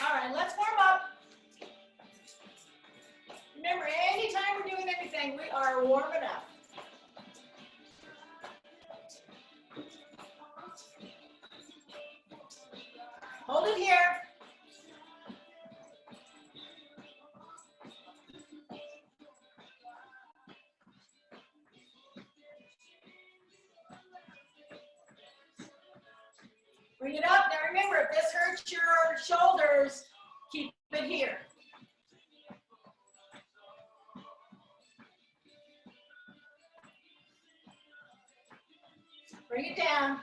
All right, let's warm up. Remember, anytime we're doing anything, we are warming up. Hold it here. Bring it up. Now remember, if this hurts your shoulders, keep it here. Bring it down.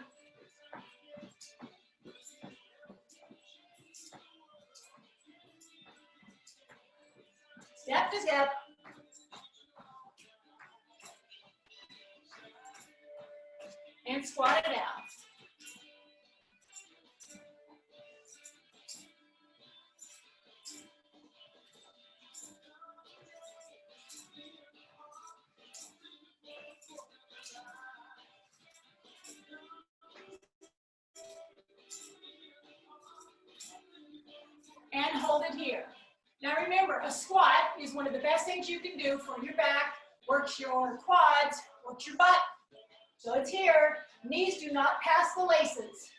Step to step. And squat it out. And hold it here. Now remember, a squat is one of the best things you can do for your back, works your quads, works your butt. So it's here. Knees do not pass the laces.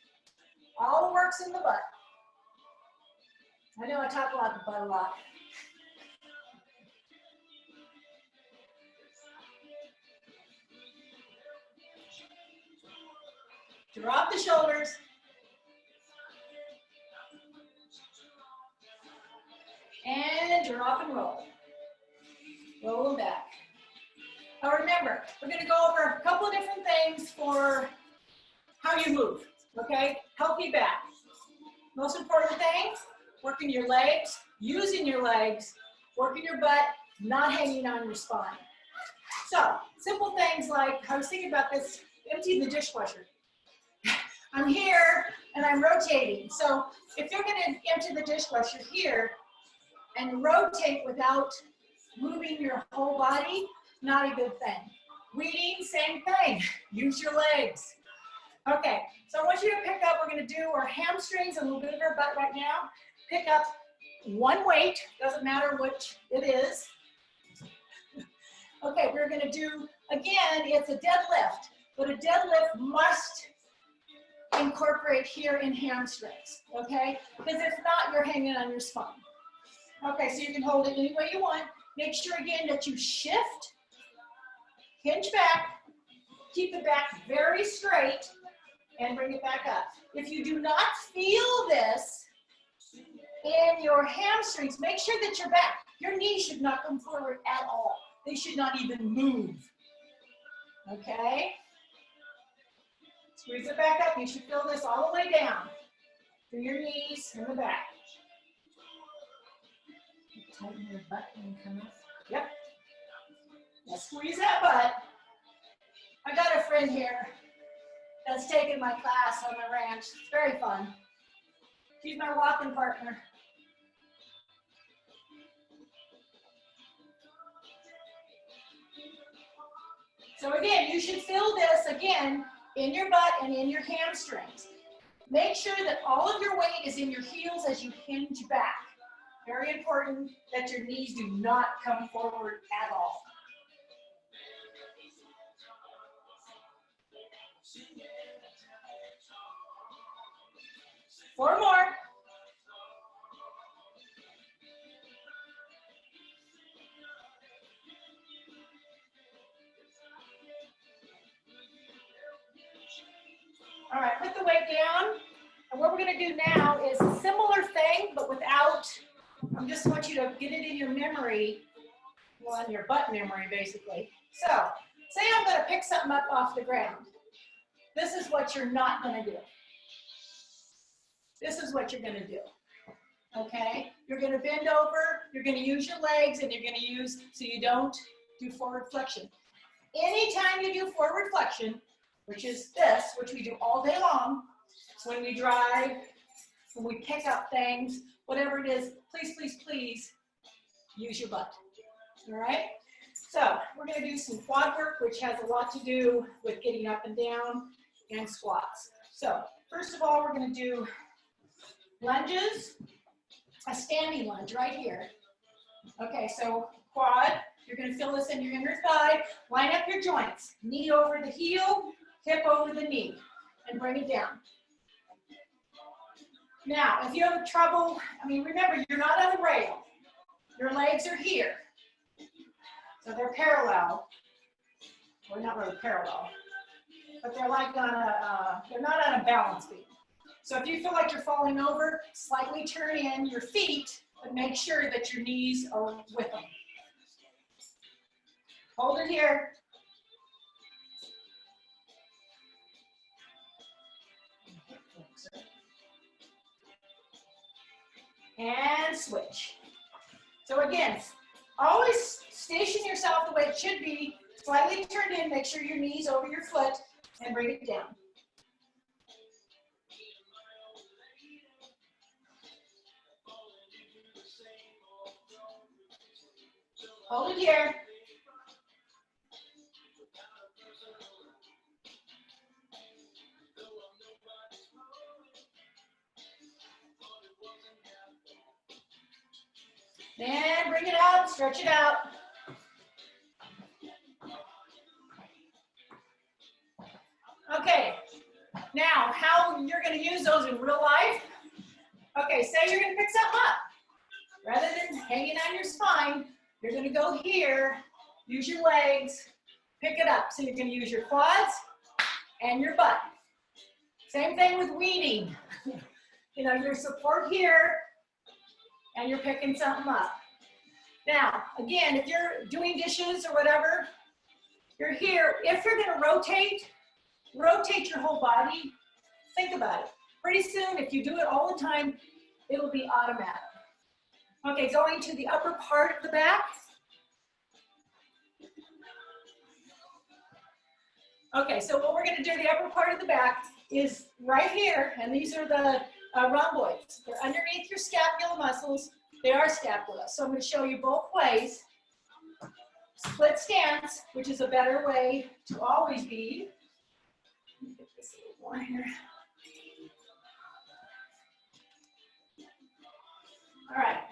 All works in the butt. I know I talk about the butt a lot. Drop the shoulders. And drop and roll. Roll them back. Now remember, we're going to go over a couple of different things for how you move, okay? Healthy back. Most important thing, working your legs, using your legs, working your butt, not hanging on your spine. So, simple things like, I was thinking about this, empty the dishwasher. I'm here and I'm rotating. So, if you're going to empty the dishwasher here and rotate without moving your whole body, not a good thing. Weeding, same thing. Use your legs. Okay, so I want you to pick up, we're going to do our hamstrings and a little bit of our butt right now. Pick up one weight, doesn't matter which it is. Okay, we're going to do, again, it's a deadlift, but a deadlift must incorporate here in hamstrings, okay? Because if not, you're hanging on your spine. Okay, so you can hold it any way you want. Make sure, again, that you shift, hinge back, keep the back very straight, and bring it back up. If you do not feel this in your hamstrings, make sure that your knees should not come forward at all. They should not even move. Okay? Squeeze it back up. You should feel this all the way down through your knees and the back. Tighten your butt and come up. Yep. Now squeeze that butt. I got a friend here that's taken my class on the ranch. It's very fun. She's my walking partner. So again, you should feel this again in your butt and in your hamstrings. Make sure that all of your weight is in your heels as you hinge back. Very important that your knees do not come forward at all. Four more. All right, put the weight down. And what we're going to do now is a similar thing, but without, I just want you to get it in your memory, well, in your butt memory, basically. So, say I'm going to pick something up off the ground. This is what you're not going to do. This is what you're going to do. Okay? You're going to bend over, you're going to use your legs, and you're going to use, so you don't do forward flexion. Anytime you do forward flexion, which is this, which we do all day long, when we drive, when we pick up things, whatever it is, please, please, please use your butt. All right? So we're going to do some quad work, which has a lot to do with getting up and down and squats. So first of all, we're going to do lunges. a standing lunge right here. Okay, so quad, you're gonna feel this in your inner thigh. Line up your joints. Knee over the heel, hip over the knee, and bring it down. Now, if you have trouble, remember, you're not on the rail. Your legs are here. So they're parallel. Well, not really parallel, but they're like on a, they're not on a balance beam. So if you feel like you're falling over, slightly turn in your feet, but make sure that your knees are with them. Hold it here. And switch. So again, always station yourself the way it should be, slightly turned in, make sure your knees over your foot, and bring it down. Hold it here. And bring it out, stretch it out. Okay, now how you're going to use those in real life. Okay, say you're going to pick something up. Rather than hanging on your spine, you're going to go here, use your legs, pick it up. So you're going to use your quads and your butt. Same thing with weeding. You know, your support here, and you're picking something up. Now, again, if you're doing dishes or whatever, you're here. If you're going to rotate your whole body. Think about it. Pretty soon, if you do it all the time, it'll be automatic. Okay, going to the upper part of the back. Okay, so what we're going to do, the upper part of the back is right here, and these are the rhomboids. They're underneath your scapula muscles. They are scapula. So I'm going to show you both ways. Split stance, which is a better way to always be. Let me get this a little more here. All right,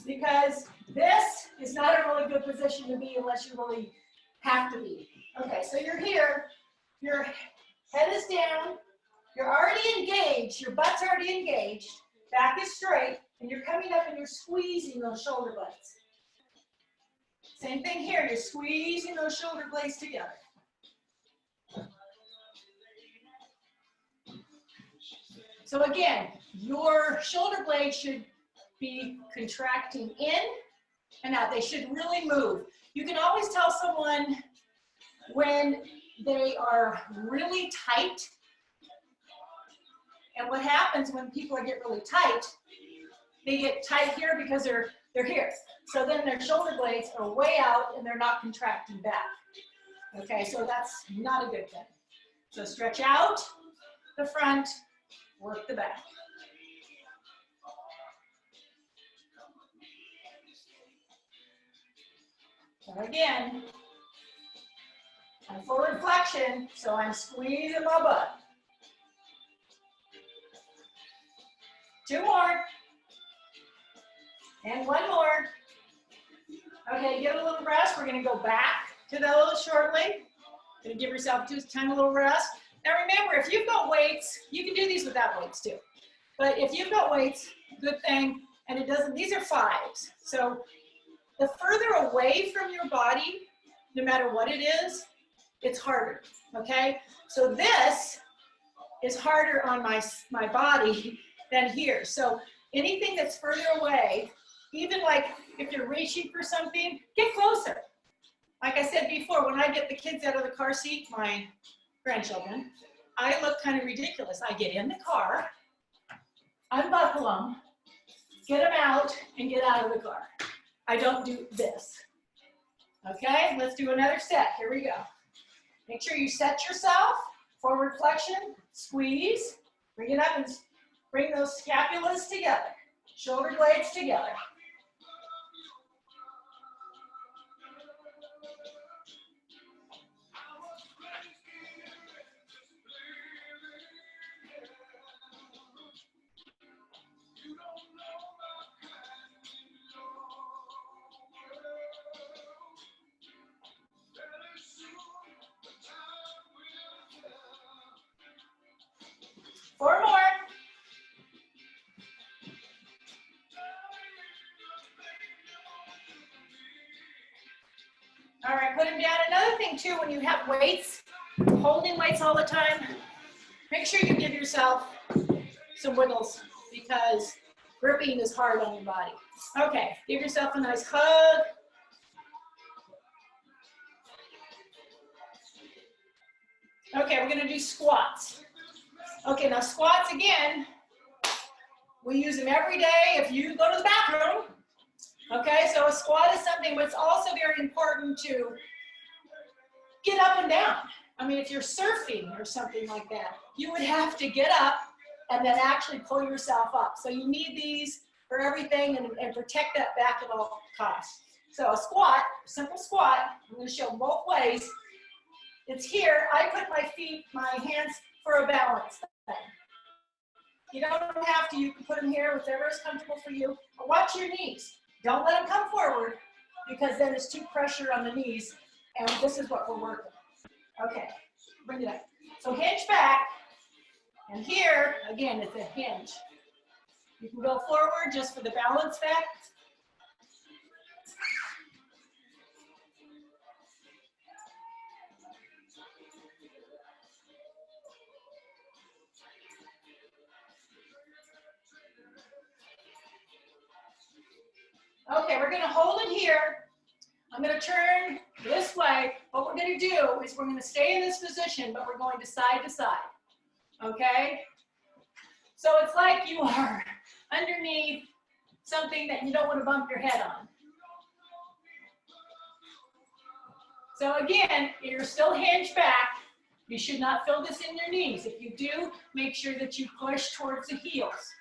because this is not a really good position to be unless you really have to be. Okay, so you're here, your head is down, you're already engaged, your butt's already engaged, back is straight, and you're coming up and you're squeezing those shoulder blades. Same thing here, you're squeezing those shoulder blades together. So again, your shoulder blades should be contracting in and out. They should really move. You can always tell someone when they are really tight. And what happens when people get really tight, they get tight here because they're here. So then their shoulder blades are way out and they're not contracting back. Okay, so that's not a good thing. So stretch out the front, work the back. So again, I'm forward flexion, so I'm squeezing my butt. 2 more. And 1 more. Okay, get a little rest. We're going to go back to those shortly. Going to give yourself just a tiny little rest. Now remember, if you've got weights, you can do these without weights too. But if you've got weights, good thing, and it doesn't, these are 5s. So the further away from your body, no matter what it is, it's harder, okay? So this is harder on my body than here. So anything that's further away, even like if you're reaching for something, get closer. Like I said before, when I get the kids out of the car seat, my grandchildren, I look kind of ridiculous. I get in the car, unbuckle them, get them out, and get out of the car. I don't do this. Okay, let's do another set. Here we go. Make sure you set yourself, forward flexion, squeeze, bring it up and bring those scapulas together, shoulder blades together. you have weights, holding weights all the time, make sure you give yourself some wiggles because gripping is hard on your body. Okay, give yourself a nice hug. Okay, we're gonna do squats. Okay, now squats again, we use them every day if you go to the bathroom. Okay, so a squat is something that's also very important to get up and down. I mean, if you're surfing or something like that, you would have to get up and then actually pull yourself up. So you need these for everything and protect that back at all costs. So a squat, simple squat, I'm gonna show both ways. It's here, I put my hands for a balance thing. You don't have to, you can put them here, whichever is comfortable for you. But watch your knees. Don't let them come forward because then it's too pressure on the knees. And this is what we're working. Okay, bring it up. So hinge back. And here, again, it's a hinge. You can go forward just for the balance back. Okay, we're gonna hold it here. I'm gonna turn this way. What we're gonna do is we're gonna stay in this position, but we're going to side, okay? So it's like you are underneath something that you don't wanna bump your head on. So again, you're still hinged back. You should not feel this in your knees. If you do, make sure that you push towards the heels.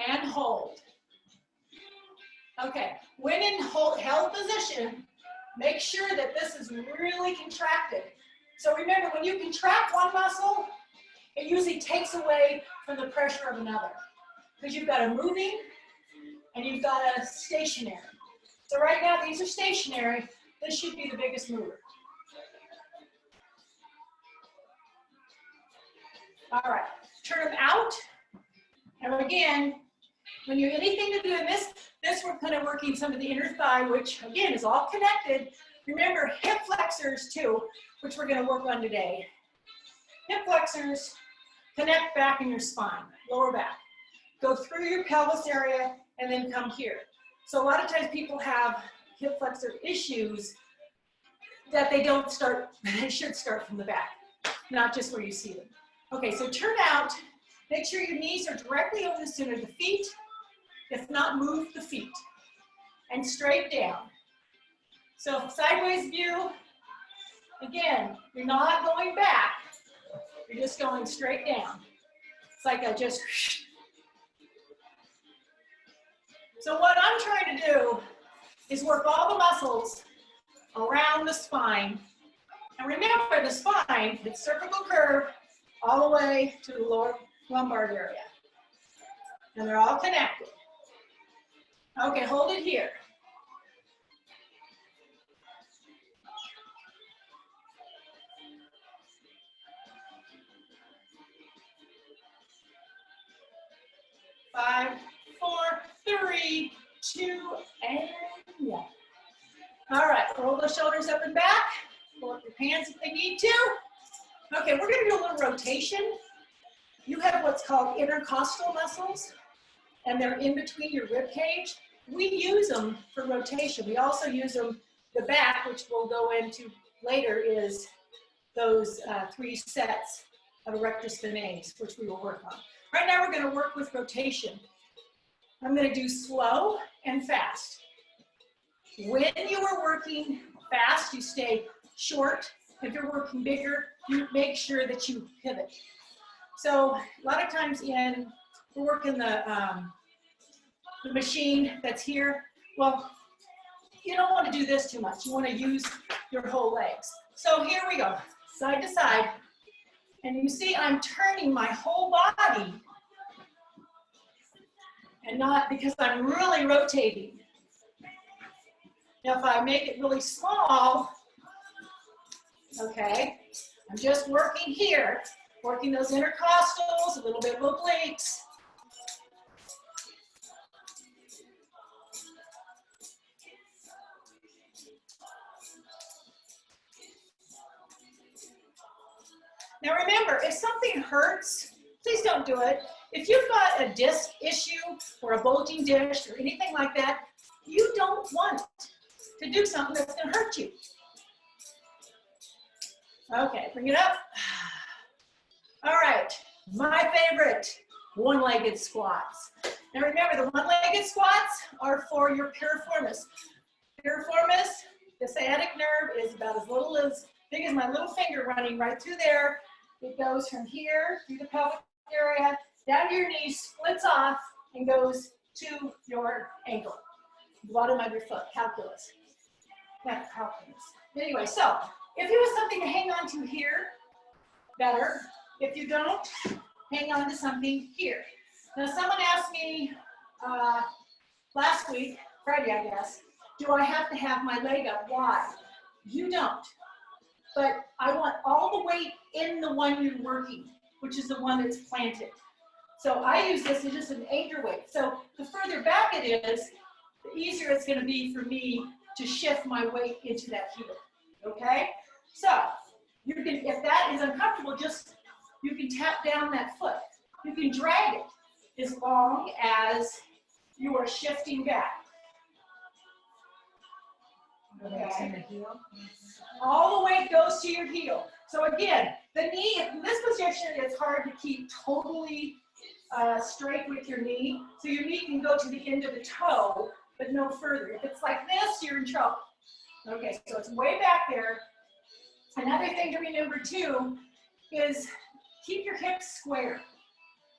And hold. Okay, when in held position, make sure that this is really contracted. So remember, when you contract one muscle, it usually takes away from the pressure of another. Because you've got a moving and you've got a stationary. So right now, these are stationary. This should be the biggest mover. All right, turn them out. And again, when you have anything to do in this we're kind of working some of the inner thigh, which again is all connected. Remember hip flexors too, which we're going to work on today. Hip flexors connect back in your spine, lower back. Go through your pelvis area and then come here. So a lot of times people have hip flexor issues that they don't start, they should start from the back, not just where you see them. Okay, so turn out. Make sure your knees are directly over the center of the feet. If not, move the feet. And straight down. So sideways view. Again, you're not going back. You're just going straight down. It's like I just... So what I'm trying to do is work all the muscles around the spine. And remember, the spine, it's cervical curve all the way to the lower lumbar area. And they're all connected. Okay, hold it here. Five, four, three, two, and one. All right, roll the shoulders up and back. Pull up your pants if they need to. Okay, we're gonna do a little rotation. You have what's called intercostal muscles, and they're in between your rib cage. We use them for rotation. We also use them, the back, which we'll go into later, is those 3 sets of erector spinae, which we will work on. Right now we're gonna work with rotation. I'm gonna do slow and fast. When you are working fast, you stay short. If you're working bigger, you make sure that you pivot. So a lot of times we're working the machine that's here. Well, you don't want to do this too much. You want to use your whole legs. So here we go, side to side. And you see I'm turning my whole body. And not because I'm really rotating. Now if I make it really small, okay, I'm just working here, working those intercostals, a little bit of obliques. Now remember, if something hurts, please don't do it. If you've got a disc issue or a bulging disc or anything like that, you don't want to do something that's going to hurt you. Okay, bring it up. All right, my favorite, one-legged squats. Now remember, the one-legged squats are for your piriformis. Piriformis, the sciatic nerve is about as little as big as my little finger running right through there. It goes from here through the pelvic area, down to your knee, splits off, and goes to your ankle, the bottom of your foot, calculus. Not calculus. Anyway, so if you have something to hang on to here, better. If you don't, hang on to something here. Now, someone asked me last week, Friday, I guess, do I have to have my leg up? Why? You don't. But I want all the weight in the one you're working, which is the one that's planted. So I use this as just an anchor weight. So the further back it is, the easier it's going to be for me to shift my weight into that heel. Okay? So you can, if that is uncomfortable, just you can tap down that foot. You can drag it as long as you are shifting back. Okay. All the weight goes to your heel. So again, the knee, in this position, it's hard to keep totally straight with your knee. So your knee can go to the end of the toe, but no further. If it's like this, you're in trouble. Okay, so it's way back there. Another thing to remember too is keep your hips square,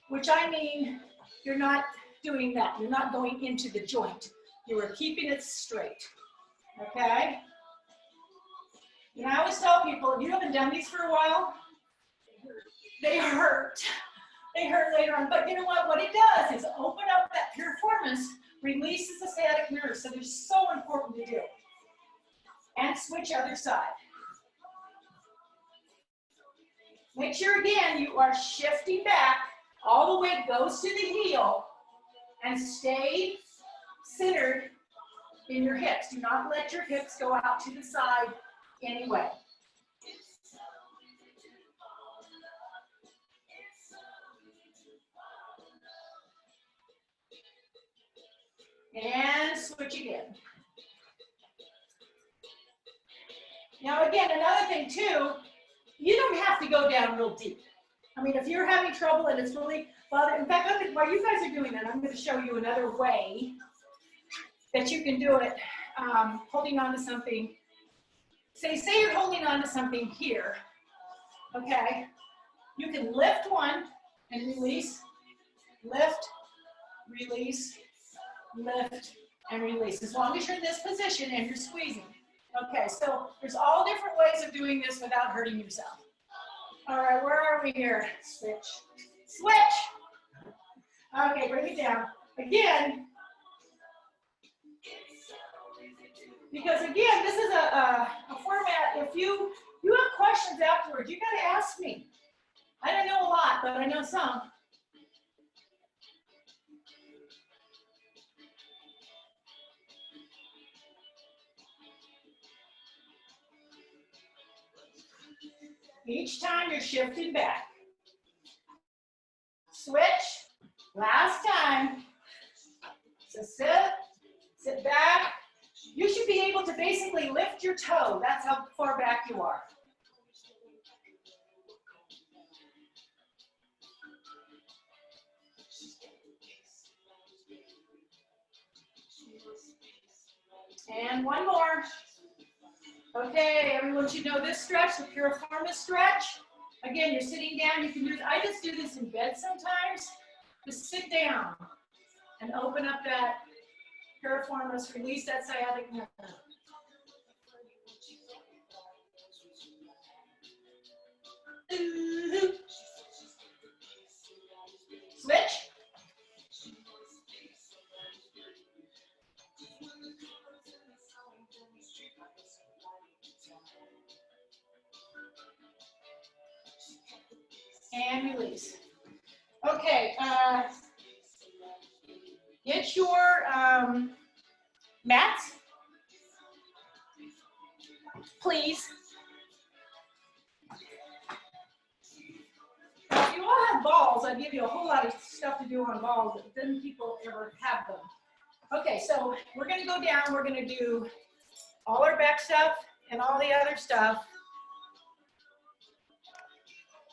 which I mean you're not doing that. You're not going into the joint. You are keeping it straight. Okay? And I always tell people, if you haven't done these for a while, they hurt. They hurt later on. But you know what? What it does is open up that piriformis, releases the sciatic nerve. So they're so important to do. And switch other side. Make sure, again, you are shifting back. All the weight goes to the heel. And stay centered in your hips. Do not let your hips go out to the side anyway. And switch again. Now again, another thing too, you don't have to go down real deep. I mean, if you're having trouble and it's really bothering, in fact, while you guys are doing that, I'm going to show you another way that you can do it, holding on to something. Say you're holding on to something here, okay? You can lift one and release, lift, release, lift, and release, as long as you're in this position and you're squeezing. Okay, so there's all different ways of doing this without hurting yourself. All right, where are we here? Switch. Switch! Okay, bring it down. Again, because again, this is a format, if you have questions afterwards, you got to ask me. I don't know a lot, but I know some. Each time you're shifting back. Switch. Last time. So sit back. You should be able to basically lift your toe. That's how far back you are. And one more. Okay, everyone should know this stretch, the piriformis stretch. Again, you're sitting down. You can do. I just do this in bed sometimes. Just sit down and open up that piriformis. Release that sciatic nerve. Switch. And release. Okay, get your mats, please. Now, if you all have balls, I'd give you a whole lot of stuff to do on balls, but then people ever have them. Okay, so we're gonna go down, we're gonna do all our back stuff and all the other stuff.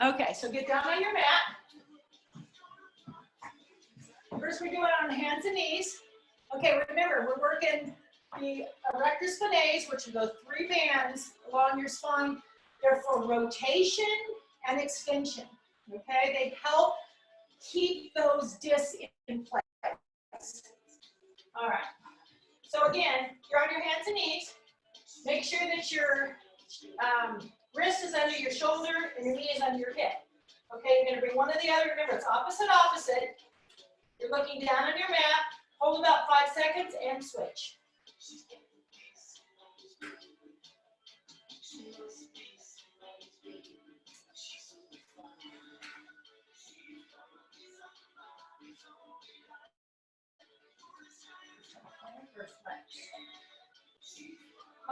Okay, so get down on your mat. First, we do it on the hands and knees. Okay, remember, we're working the erector spinae, which are those 3 bands along your spine. They're for rotation and extension. Okay, they help keep those discs in place. All right. So again, you're on your hands and knees. Make sure that your wrist is under your shoulder and your knee is under your hip. Okay, you're gonna bring one to the other. Remember, it's opposite, opposite. You're looking down on your mat, hold about 5 seconds and switch.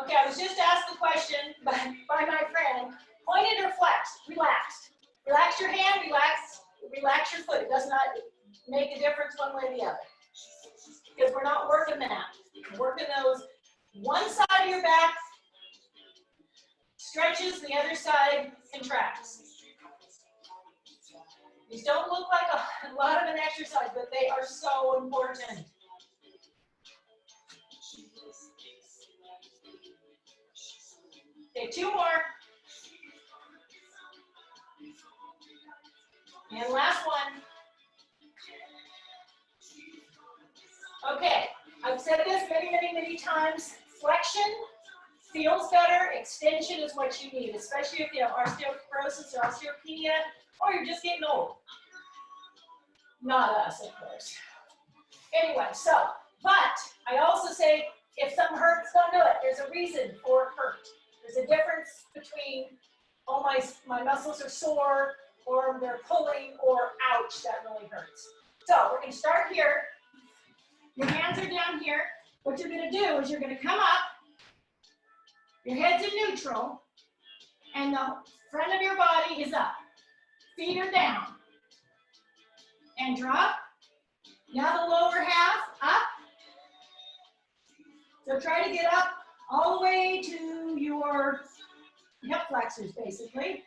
Okay, I was just asked the question by my friend, pointed or flexed? Relaxed. Relax your hand, relax your foot. It does not make a difference one way or the other. Because we're not working that. We're working those, one side of your back stretches, the other side contracts. These don't look like a lot of an exercise, but they are so important. Okay, 2 more. And last one. Okay, I've said this many, many, many times. Flexion feels better. Extension is what you need, especially if you have osteoporosis or osteopenia, or you're just getting old. Not us, of course. Anyway, so, but I also say, if something hurts, don't do it. There's a reason for it hurt. There's a difference between, oh, my muscles are sore, or they're pulling, or ouch, that really hurts. So we're going to start here. Your hands are down here. What you're going to do is you're going to come up. Your head's in neutral, and the front of your body is up. Feet are down. And drop. Now the lower half up. So try to get up all the way to your hip flexors, basically.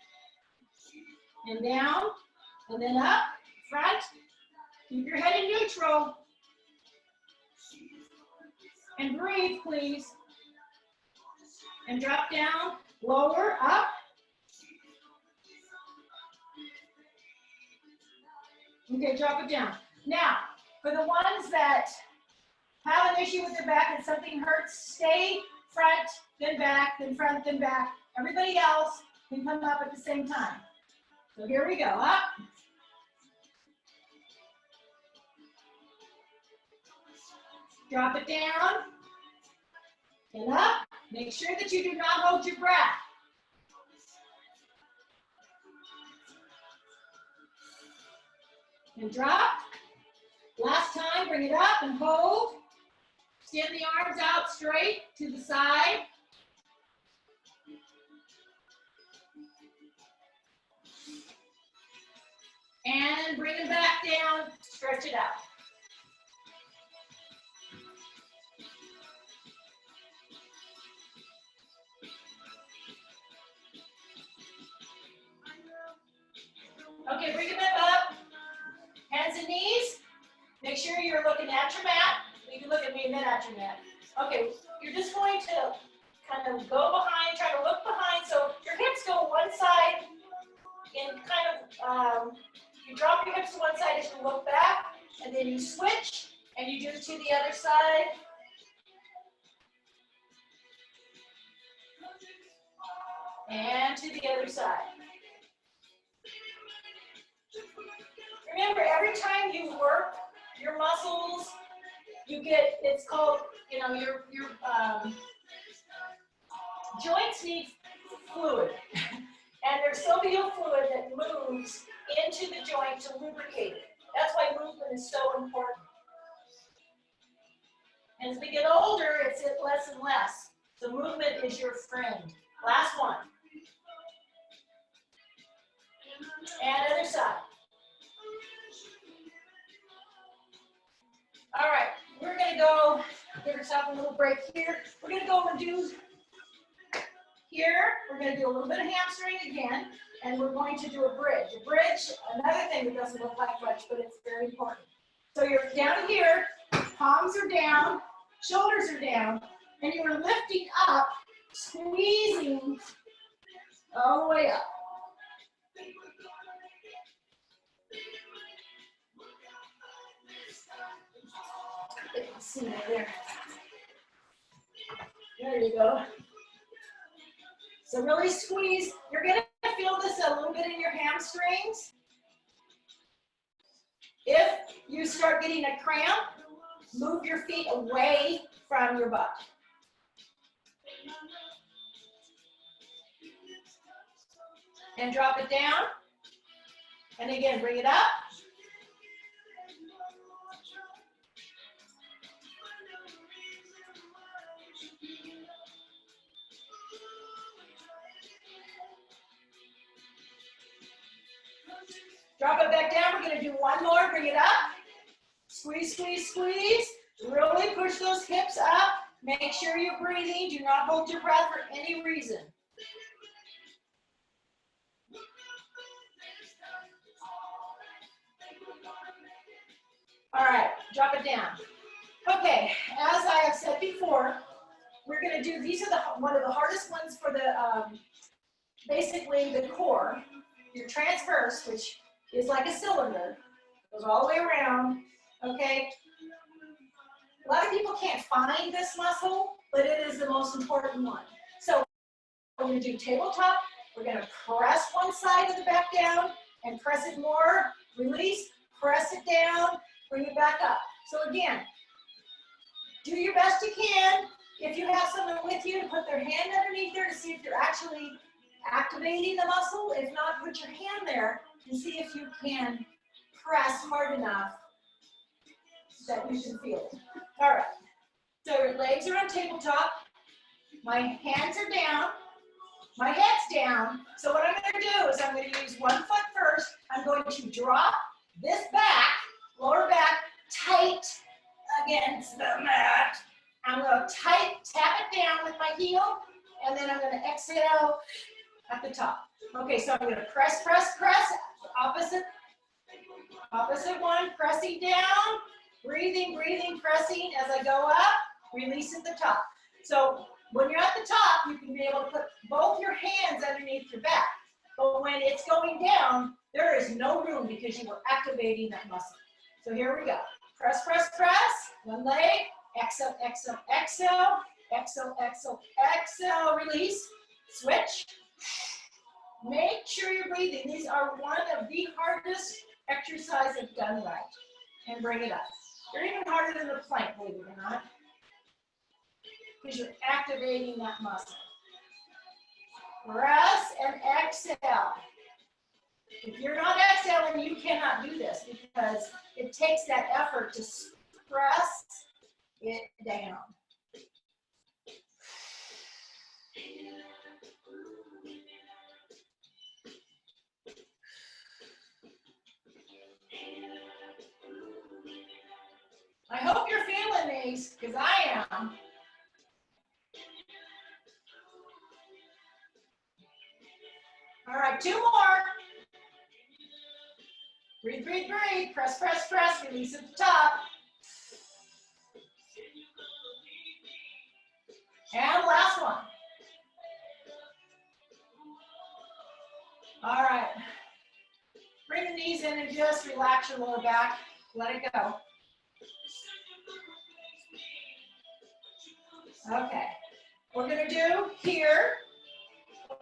And down, and then up, front. Keep your head in neutral. And breathe, please. And drop down, lower, up. Okay, drop it down. Now, for the ones that have an issue with their back and something hurts, stay front, then back, then front, then back. Everybody else can come up at the same time. So here we go, up. Drop it down. And up. Make sure that you do not hold your breath. And drop. Last time, bring it up and hold. Extend the arms out straight to the side. And bring it back down, stretch it out. Okay, bring it back up. Hands and knees. Make sure you're looking at your mat. You can look at me and then at your mat. Okay, you're just going to kind of go behind, try to look behind. So your hips go one side and kind of, you drop your hips to one side as you look back, and then you switch and you do it to the other side. And to the other side. Remember, every time you work your muscles, you get, it's called, you know, your joints need fluid. And there's sylvial fluid that moves into the joint to lubricate it. That's why movement is so important. As we get older, it's less and less. So movement is your friend. Last one. And other side. All right, we're gonna go, give ourselves a little break here. We're gonna go and do here, we're gonna do a little bit of hamstring again, and we're going to do a bridge. A bridge, another thing that doesn't look like much, but it's very important. So you're down here, palms are down, shoulders are down, and you are lifting up, squeezing all the way up. See right there. There you go. So really squeeze. You're going to feel this a little bit in your hamstrings. If you start getting a cramp, move your feet away from your butt. And drop it down. And again, bring it up. Drop it back down. We're going to do one more. Bring it up. Squeeze, squeeze, squeeze. Really push those hips up. Make sure you're breathing. Do not hold your breath for any reason. All right, drop it down. Okay, as I have said before, we're going to do, these are one of the hardest ones for the, basically the core. Your transverse, which is like a cylinder, goes all the way around, okay? A lot of people can't find this muscle, but it is the most important one. So we're going to do tabletop. We're going to press one side of the back down and press it more, release, press it down, bring it back up. So again, do your best you can. If you have someone with you, to put their hand underneath there to see if you're actually activating the muscle. If not, put your hand there and see if you can press hard enough that you can feel it. All right, so your legs are on tabletop. My hands are down. My head's down. So what I'm going to do is I'm going to use one foot first. I'm going to drop this back, lower back, tight against the mat. I'm going to tap it down with my heel, and then I'm going to exhale at the top. Okay, so I'm going to press, press, press. Opposite one, pressing down, breathing, breathing, pressing as I go up, release at the top. So when you're at the top, you can be able to put both your hands underneath your back. But when it's going down, there is no room because you were activating that muscle. So here we go. Press, press, press. One leg. Exhale, exhale, exhale. Exhale, exhale, exhale. Release. Switch. Make sure you're breathing. These are one of the hardest exercises done right. And bring it up. They're even harder than the plank, believe it or not, because you're activating that muscle. Press and exhale. If you're not exhaling, you cannot do this because it takes that effort to press it down. I hope you're feeling these, because I am. All right, two more. Breathe, breathe, breathe. Press, press, press. Release at the top. And last one. All right. Bring the knees in and just relax your lower back. Let it go. Okay. We're going to do here.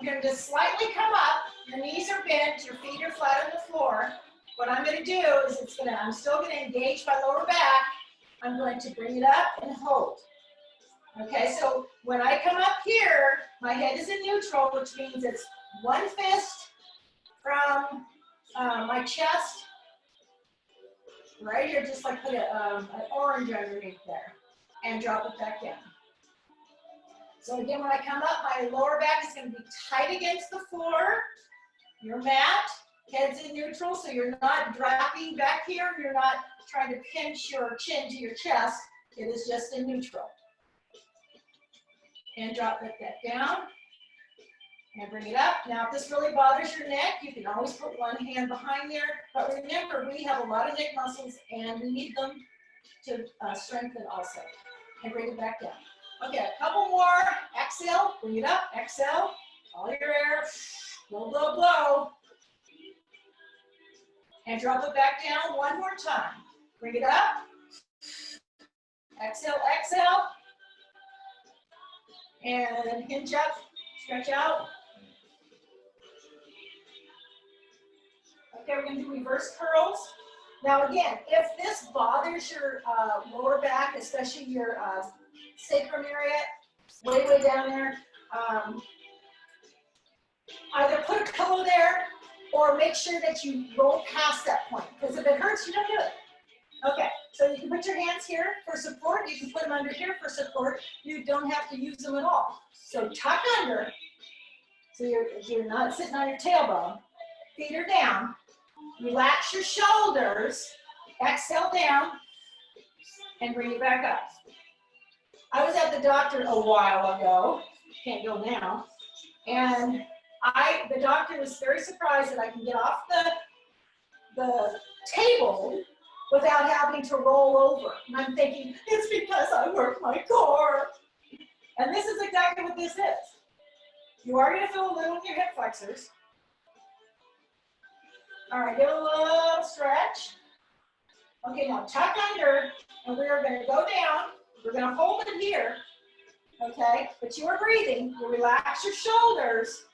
We're going to just slightly come up. Your knees are bent. Your feet are flat on the floor. What I'm going to do is I'm still going to engage my lower back. I'm going to bring it up and hold. Okay, so when I come up here, my head is in neutral, which means it's one fist from my chest, right here, just like put an orange underneath there and drop it back down. So again, when I come up, my lower back is going to be tight against the floor. Your mat, head's in neutral, so you're not dropping back here. You're not trying to pinch your chin to your chest. It is just in neutral. And drop it back down. And bring it up. Now, if this really bothers your neck, you can always put one hand behind there. But remember, we have a lot of neck muscles, and we need them to strengthen also. And bring it back down. Okay, a couple more. Exhale, bring it up. Exhale, all your air. Blow, blow, blow. And drop it back down one more time. Bring it up. Exhale, exhale. And hinge up, stretch out. Okay, we're going to do reverse curls. Now again, if this bothers your lower back, especially your sacrum area, way, way down there, either put a pillow there or make sure that you roll past that point. Because if it hurts, you don't do it. Okay, so you can put your hands here for support. You can put them under here for support. You don't have to use them at all. So tuck under, so you're not sitting on your tailbone. Feet are down. Relax your shoulders. Exhale down and bring it back up. I was at the doctor a while ago. Can't go now. And the doctor was very surprised that I can get off the table without having to roll over. And I'm thinking, it's because I work my core. And this is exactly what this is. You are going to feel a little in your hip flexors. All right, get a little stretch. Okay, now tuck under, and we are going to go down. We're going to hold it here, okay? But you are breathing. You relax your shoulders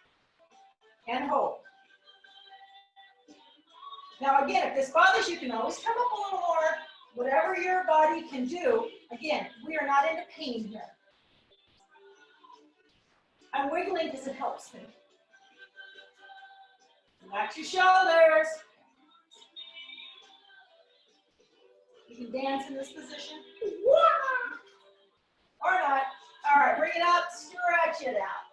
and hold. Now again, if this bothers you, you can always come up a little more. Whatever your body can do. Again, we are not into pain here. I'm wiggling because it helps me. Relax your shoulders. You can dance in this position. Or not. All right, bring it up, stretch it out.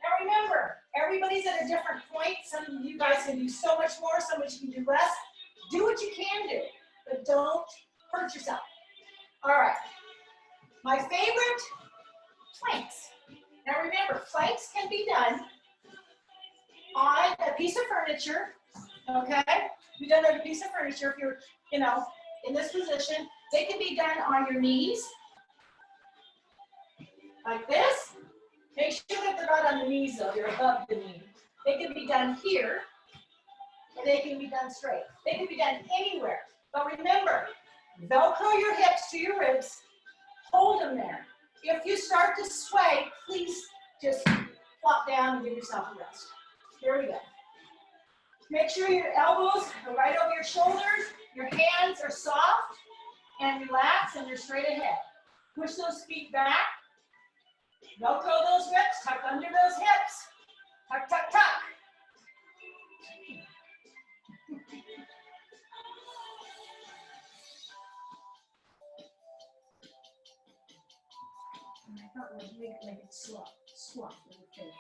Now remember, everybody's at a different point. Some of you guys can do so much more, some of you can do less. Do what you can do, but don't hurt yourself. All right, my favorite, planks. Now remember, planks can be done on a piece of furniture, okay? Be done on a piece of furniture if you're, in this position. They can be done on your knees, like this. Make sure that they're not on the knees though, they're above the knee. They can be done here, and they can be done straight. They can be done anywhere. But remember, Velcro your hips to your ribs, hold them there. If you start to sway, please just flop down and give yourself a rest. Here we go. Make sure your elbows are right over your shoulders, your hands are soft and relaxed, and you're straight ahead. Push those feet back. Velcro those ribs, tuck under those hips. Tuck, tuck, tuck. And I thought we'd make it swap with the tape.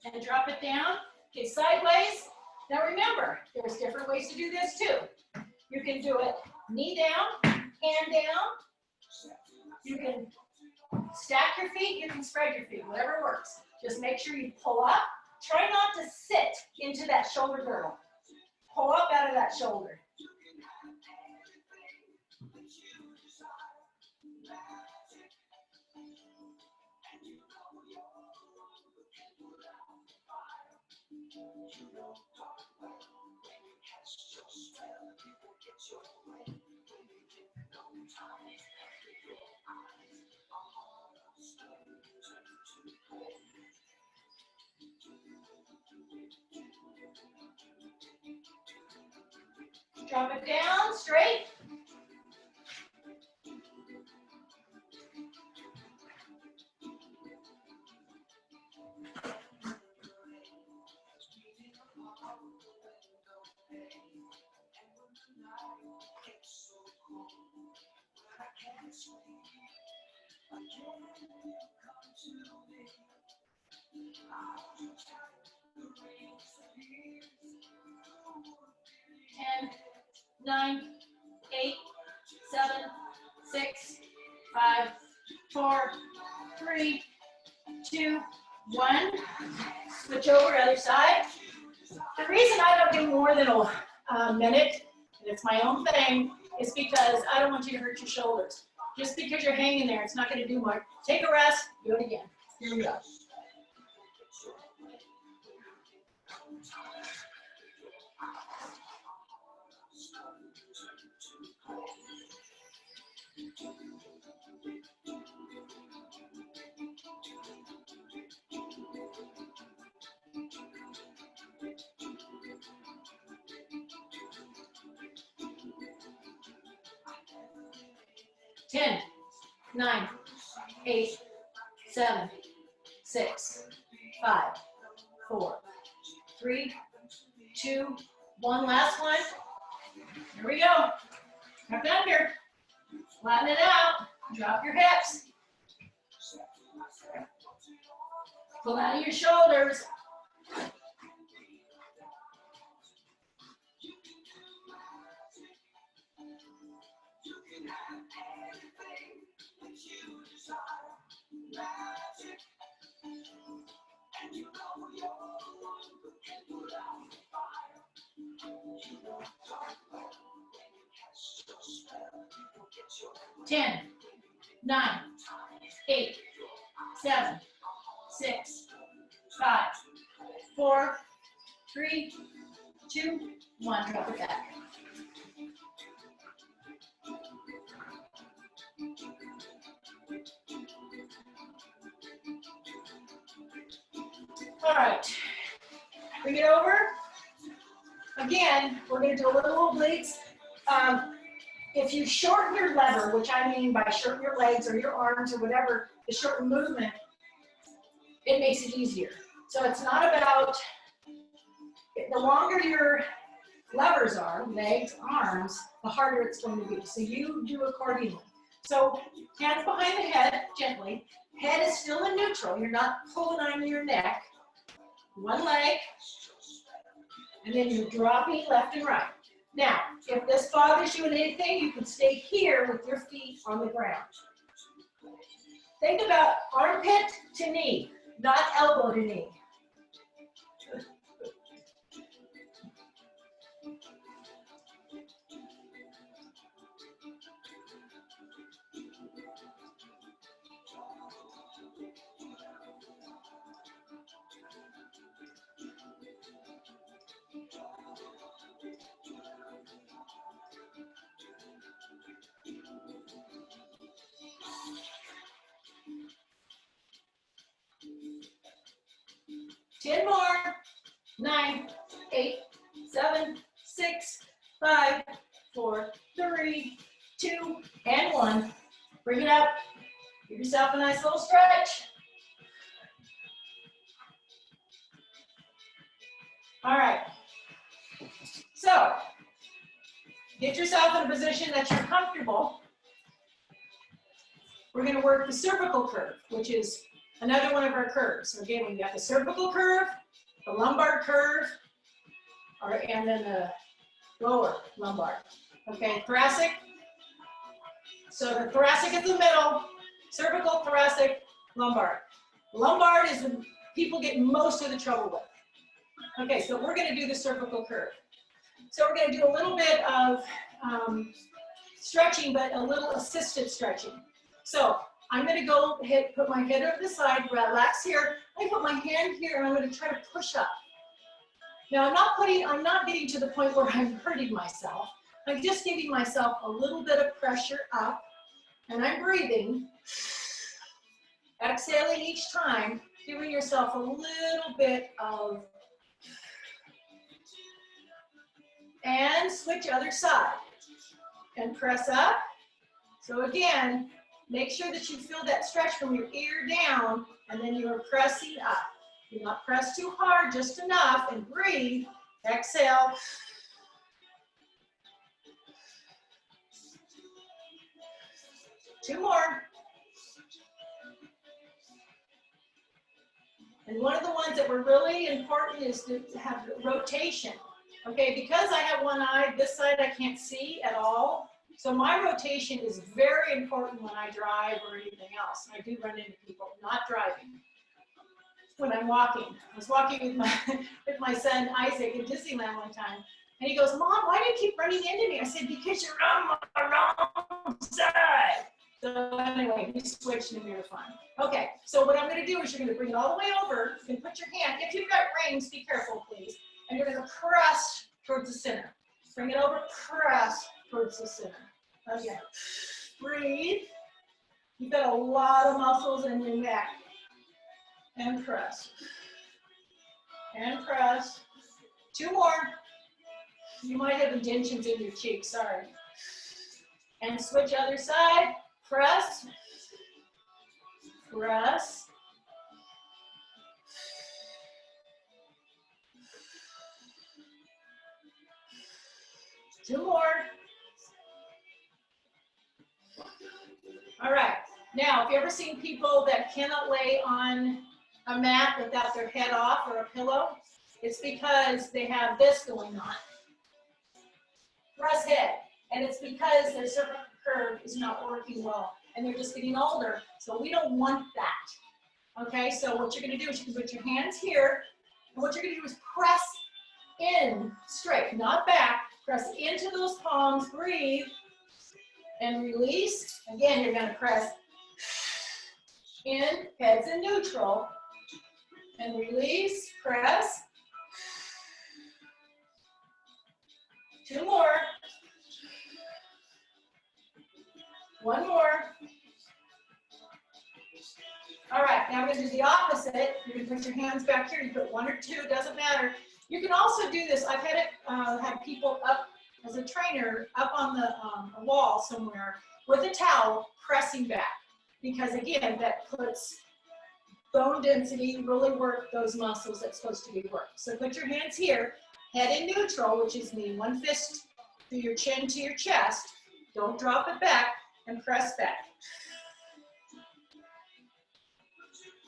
And drop it down. Okay, sideways. Now remember, there's different ways to do this too. You can do it knee down, hand down. You can stack your feet, you can spread your feet, whatever works. Just make sure you pull up. Try not to sit into that shoulder girdle. Pull up out of that shoulder. Drop it down, straight. Ten, 9, 8, 7, 6, 5, 4, 3, 2, 1. Switch over other side. The reason I don't do more than a minute, and it's my own thing, is because I don't want you to hurt your shoulders. Just because you're hanging there, it's not going to do much. Take a rest, do it again. Here we go. Ten, 9, 8, 7, 6, 5, 4, 3, 2, 1. Last one. Here we go. Up under. Flatten it out. Drop your hips. Pull out of your shoulders. Ten, 9, 8, 7, 6, 5, 4, 3, 2, 1. Drop it back. All right, bring it over. Again, we're going to do a little obliques. If you shorten your lever, which I mean by shorten your legs or your arms or whatever, the shorten movement, it makes it easier. So it's not about, the longer your levers are, legs, arms, the harder it's going to be. So you do accordingly. So hands behind the head, gently. Head is still in neutral. You're not pulling on your neck. One leg, and then you're dropping left and right. Now, if this bothers you in anything, you can stay here with your feet on the ground. Think about armpit to knee, not elbow to knee. Ten more. 9, 8, 7, 6, 5, 4, 3, 2, and 1. Bring it up. Give yourself a nice little stretch. All right. So, get yourself in a position that you're comfortable. We're going to work the cervical curve, which is another one of our curves. So again, we've got the cervical curve, the lumbar curve, and then the lower lumbar. Okay, thoracic. So the thoracic is the middle, cervical, thoracic, lumbar. Lumbar is the people get most of the trouble with. Okay, so we're going to do the cervical curve. So we're going to do a little bit of stretching, but a little assisted stretching. So I'm going to go ahead, put my head over the side, relax here. I put my hand here, and I'm going to try to push up. Now I'm not getting to the point where I'm hurting myself. I'm just giving myself a little bit of pressure up, and I'm breathing. Exhaling each time, giving yourself a little bit of And switch other side. And press up. So again, make sure that you feel that stretch from your ear down, and then you are pressing up. Do not press too hard, just enough, and breathe. Exhale. Two more. And one of the ones that were really important is to have rotation. Okay, because I have one eye, this side I can't see at all. So my rotation is very important when I drive or anything else. I do run into people not driving when I'm walking. I was walking with my son Isaac in Disneyland one time, and he goes, "Mom, why do you keep running into me?" I said, "Because you're on my wrong side." So anyway, we switched and we were fine. Okay, so what I'm going to do is you're going to bring it all the way over. You can put your hand, if you've got reins, be careful, please. And you're going to press towards the center. Bring it over, press towards the center. Again, breathe. You've got a lot of muscles in your neck. And press. And press. Two more. You might have indentions in your cheeks, sorry. And switch other side. Press. Press. Two more. All right. Now, if you've ever seen people that cannot lay on a mat without their head off or a pillow, it's because they have this going on. Press head. And it's because their cervical curve is not working well. And they're just getting older. So we don't want that. Okay, so what you're going to do is you can put your hands here. And what you're going to do is press in straight, not back. Press into those palms, breathe, and release. Again, you're going to press in, heads in neutral, and release, press. Two more. One more. All right, now we're going to do the opposite. You can put your hands back here. You put one or two, doesn't matter. You can also do this. I've had it have people up as a trainer up on the a wall somewhere with a towel pressing back, because again, that puts bone density, really work those muscles that's supposed to be worked. So put your hands here, head in neutral, which is mean one fist through your chin to your chest. Don't drop it back, and press back.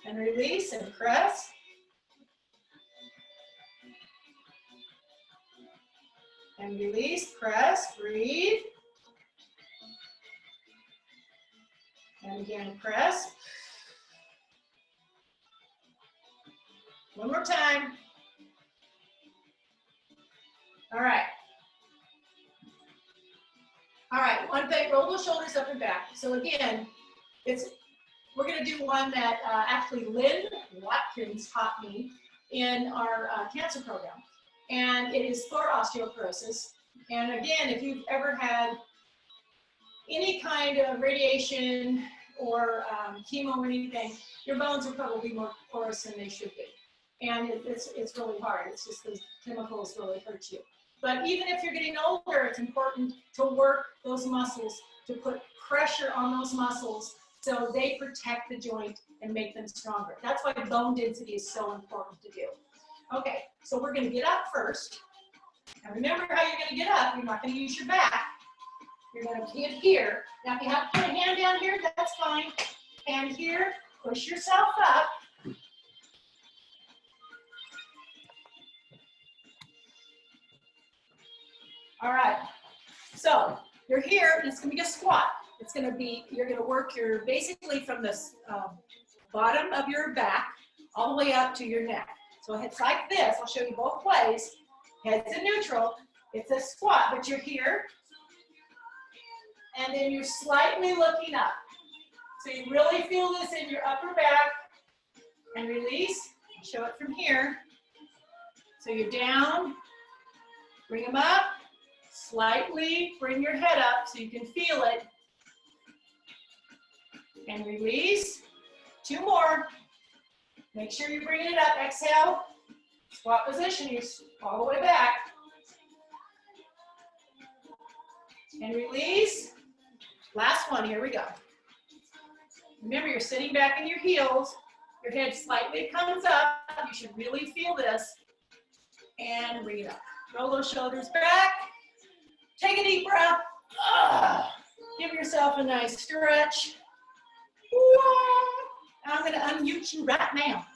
And release and press. And release, press, breathe. And again, press. One more time. All right. All right, one thing, roll those shoulders up and back. So again, we're gonna do one that actually Lynn Watkins taught me in our cancer program. And it is for osteoporosis. And again, if you've ever had any kind of radiation or chemo or anything, your bones are probably more porous than they should be. And it's really hard. It's just those chemicals really hurt you. But even if you're getting older, it's important to work those muscles, to put pressure on those muscles so they protect the joint and make them stronger. That's why bone density is so important to do. Okay, so we're gonna get up first. And remember how you're gonna get up. You're not gonna use your back. You're gonna get here. Now if you have to put a hand down here, that's fine. And here, push yourself up. All right, so you're here, and it's gonna be a squat. It's gonna be, you're gonna work your, basically from the bottom of your back all the way up to your neck. So it's like this. I'll show you both ways. Heads in neutral. It's a squat, but you're here. And then you're slightly looking up. So you really feel this in your upper back. And release. Show it from here. So you're down. Bring them up. Slightly bring your head up so you can feel it. And release. Two more. Make sure you're bringing it up. Exhale. Squat position. You're all the way back. And release. Last one, here we go. Remember, you're sitting back in your heels. Your head slightly comes up. You should really feel this. And bring it up. Roll those shoulders back. Take a deep breath. Give yourself a nice stretch. I'm going to unmute you right now.